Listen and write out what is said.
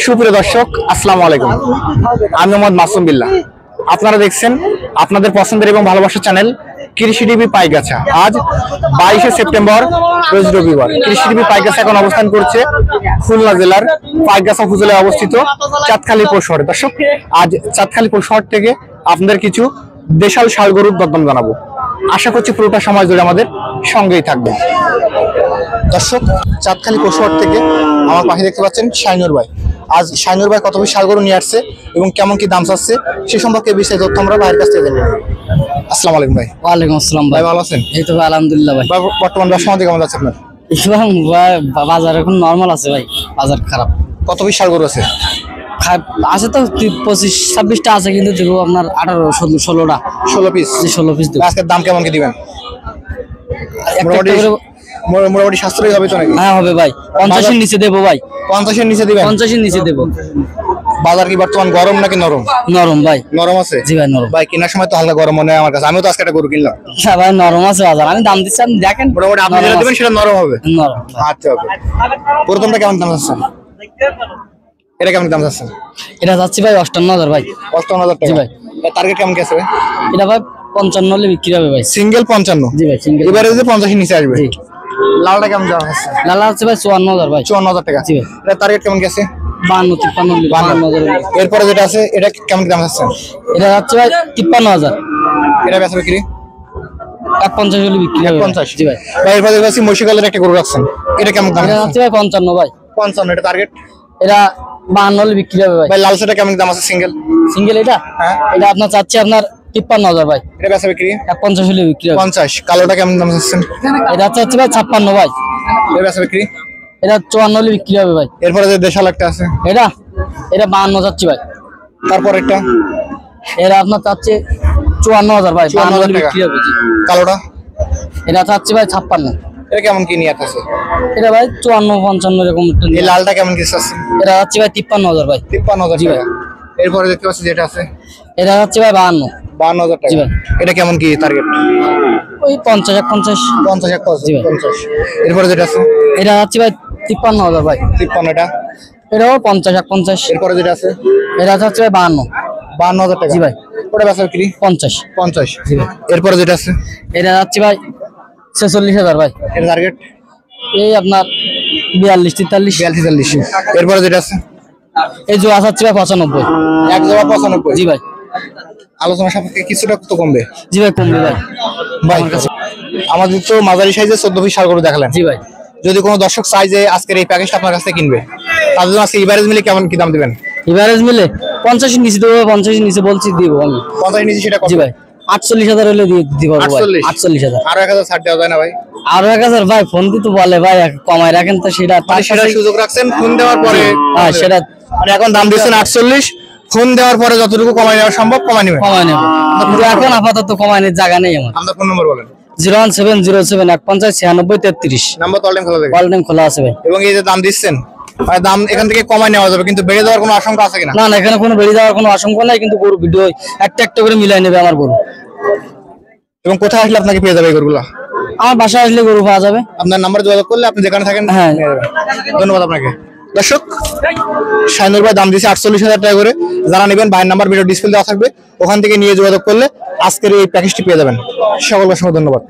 সুপ্রিয় দর্শক, আসসালামু আলাইকুম। আমি মোহাম্মদ মাসুম বিল্লাহ। আপনারা দেখছেন আপনাদের পছন্দের এবং ভালোবাসার চ্যানেল কৃষি টিভি পাইগাছা। আজ 22শে সেপ্টেম্বর, রোজ রবিবার। কৃষি টিভি পাইগাছা এখন অবস্থান করছে খুলনা জেলার পাইগাছা উপজেলায় অবস্থিত চাঁদখালী পৌরশহরে। দর্শক, আজ চাঁদখালী পৌরশহর থেকে আপনাদের কিছু দেশাল ষাঁড় গরুর দরদাম জানাবো। আশা করছি পুরোটা সময় জুড়ে আমাদের সঙ্গেই থাকবে। দর্শক, চাঁদখালী পৌরশহর থেকে আমার পাশে দেখতে পাচ্ছেন শাইনুর ভাই। আজ শাইনুর ভাই কত ষাঁড় গরু নিয়ে আসছে এবং কেমন কি দাম চাচ্ছে সে সম্পর্কে বিস্তারিত তথ্য আমরা ভাইয়ের কাছ থেকে জানবো। আসসালামু আলাইকুম ভাই। ওয়ালাইকুম আসসালাম ভাই। ভালো আছেন? এই তো ভাই, আলহামদুলিল্লাহ ভাই। বর্তমান ব্যবসা কেমন যাচ্ছে আপনার? বাজার এখন নরমাল আছে ভাই, বাজার খারাপ। কত ষাঁড় গরু আছে? আছে তো 25-26টা আছে, কিন্তু দেবো আপনার 18-16টা। 16 পিস? 16 পিস দেবো। আজকের দাম কেমন কি দিবেন? মোটামুটি সাশ্রয়ী হবে তো নাকি? হ্যাঁ হবে ভাই, 50-এর নিচে দেবো ভাই। 50-এর নিচে দিবেন? 50-এর নিচে দেবো। বাজার কি বর্তমান গরম নাকি নরম? নরম ভাই। নরম আছে? জি ভাই, নরম। ভাই কেনার সময় তো হালকা গরম মনে হয় আমার কাছে। আমিও তো আজকে একটা গরু কিনলাম। হ্যাঁ ভাই, নরম আছে বাজার। আমি দাম দিচ্ছি, আপনি দেখেন। মোটামুটি আপনি যেটা দেবেন সেটা নরম হবে? নরম। আচ্ছা, ওকে। প্রথমটা কেমন দাম যাচ্ছে? এটা কেমন দাম যাচ্ছে? এটা যাচ্ছে ভাই 58,000 ভাই। 58,000 টাকা? জি ভাই। টার্গেট কেমন কি আছে ভাই? এটা ভাই 55 হলে বিক্রি হবে ভাই। সিঙ্গেল 55? জি ভাই, সিঙ্গেল। এবারে যে 50-এর নিচে আসবে। জি। লালটা কেমন দাম আছে? লালা হচ্ছে ভাই 54,000 ভাই। 54,000 টাকা? জি ভাই। এটা টার্গেট কেমন কি আছে? 52-53,000। এরপরে যেটা আছে এটা কেমন দাম আছে? এটা যাচ্ছে ভাই 53,000। এটা বেচা বিক্রি? 150 হলে বিক্রি হবে। 50? জি ভাই। ভাই এরপরে দেখছি মহিষকালের একটা গরু রাখছেন, এটা কেমন দাম? এটা যাচ্ছে ভাই 55 ভাই। 55? এটা টার্গেট? এটা 52 হলে বিক্রি হবে ভাই। ভাই লাল সেটা কেমন দাম আছে সিঙ্গেল? সিঙ্গেল এটা? হ্যাঁ। এটা আপনার চাচ্ছে আপনার 53,000 ভাই। এটা বেচা বিক্রি? 150 হলে বিক্রি হবে। 50? কালোটা কেমন দাম আছে? এটা চাচ্ছে ভাই 56 ভাই। এটা বেচা বিক্রি? এটা 54 হলে বিক্রি হবে ভাই। এরপরে যে দেশাল একটা আছে এটা 52 চাচ্ছি ভাই। তারপর একটা এটা আপনার চাচ্ছে 54,000 ভাই। 52 হলে বিক্রি হবে। জি। কালোটা? এটা চাচ্ছি ভাই 56। এটা কেমন কি নিয়ে আছে? এটা ভাই 54-55 এরকম একটা এই লালটা কেমন কি আছে? এটা যাচ্ছে ভাই 53,000 ভাই। 53,000 জি টাকা? ভাই। এরপরে দেখতে পাচ্ছি যেটা আছে এটা যাচ্ছে ভাই 52। 52,000 টাকা? জি ভাই। এটা কেমন কি টার্গেট? ওই 50-50। 50? জি ভাই। 50? এরপরে যেটা আছে এটা যাচ্ছে ভাই 53,000 ভাই। 53? এটা? এটাও 50-50। এরপরে যেটা আছে এটা হচ্ছে ভাই 52। 52,000 টাকা? জি ভাই। ওটা বেচা বিক্রি? 50। 50? জি ভাই। এরপরে যেটা আছে এটা যাচ্ছে ভাই 46,000 ভাই। এটা টার্গেট? এই আপনার 42-43। 42-43? এরপরে যেটা আছে এই জোড়া যাচ্ছে ভাই 95। এক জোড়া 95? জি ভাই। আলোচনা সাপেক্ষে কিছুটা তো কমবে? জি ভাই, কমবে ভাই। ভাই আমাদের তো মাঝারি সাইজে 14 পিস ষাঁড় গরু দেখালেন। জি ভাই। যদি কোনো দর্শক চাই যে আজকের এই প্যাকেজটা আপনার কাছ থেকে কিনবে, তাদের জন্য আজকে এভারেজ মিলে কেমন কি দাম দিবেন? এভারেজ মিলে 50-এর নিচে দেবো। 50-এর নিচে বলছি দিব আমি। 50 নিচে সেটা কত? জি ভাই, 48,000 হলে দিয়ে দিব ভাই। 48,000? আরো 1,000 ছাড় দেওয়া যায় না ভাই? আরো 1,000 ভাই, ফোন দিতে বলে ভাই কমাই রাখেন তো সেটা। সেটা সুযোগ রাখছেন ফোন দেওয়ার পরে? হ্যাঁ সেটা মানে এখন দাম দিচ্ছেন 48, ফোন দেওয়ার পরে যতটুকু কমাই নেওয়া সম্ভব কমাই নেবেন? কমাই নেব, কিন্তু এখন আপাতত কমাই নেওয়ার জায়গা নেই আমার। আপনার ফোন নম্বর বলেন। 01707-150-96-33। নাম্বার তো অল টাইম খোলা থাকে? অল টাইম খোলা আছে ভাই। এবং এই যে দাম দিচ্ছেন, মানে দাম এখান থেকে কমাই নেওয়া যাবে, কিন্তু বেড়ে যাওয়ার কোনো আশঙ্কা আছে কিনা? না না, এখানে কোনো বেরিয়ে যাওয়ার কোনো আশঙ্কা নাই, কিন্তু গরু ভিডিও একটা একটা করে মিলাই নেবে আমার গরু। এবং কোথায় আসলে আপনাকে পেয়ে যাবে এই গরুগুলো? আমার বাসায় আসলে গরু পাওয়া যাবে। আপনার নাম্বার যোগাযোগ করলে আপনি যেখানে থাকেন হ্যাঁ। নিয়ে যাবেন। ধন্যবাদ আপনাকে। দর্শক, শাইনুর ভাই দাম দিয়েছে 48,000 টাকা করে। যারা নেবেন ভাইয়ের নাম্বার ভিডিও ডিসপ্লে দেওয়া থাকবে, ওখান থেকে নিয়ে যোগাযোগ করলে আজকের এই প্যাকেজটি পেয়ে যাবেন। সকলকে অসংখ্য ধন্যবাদ।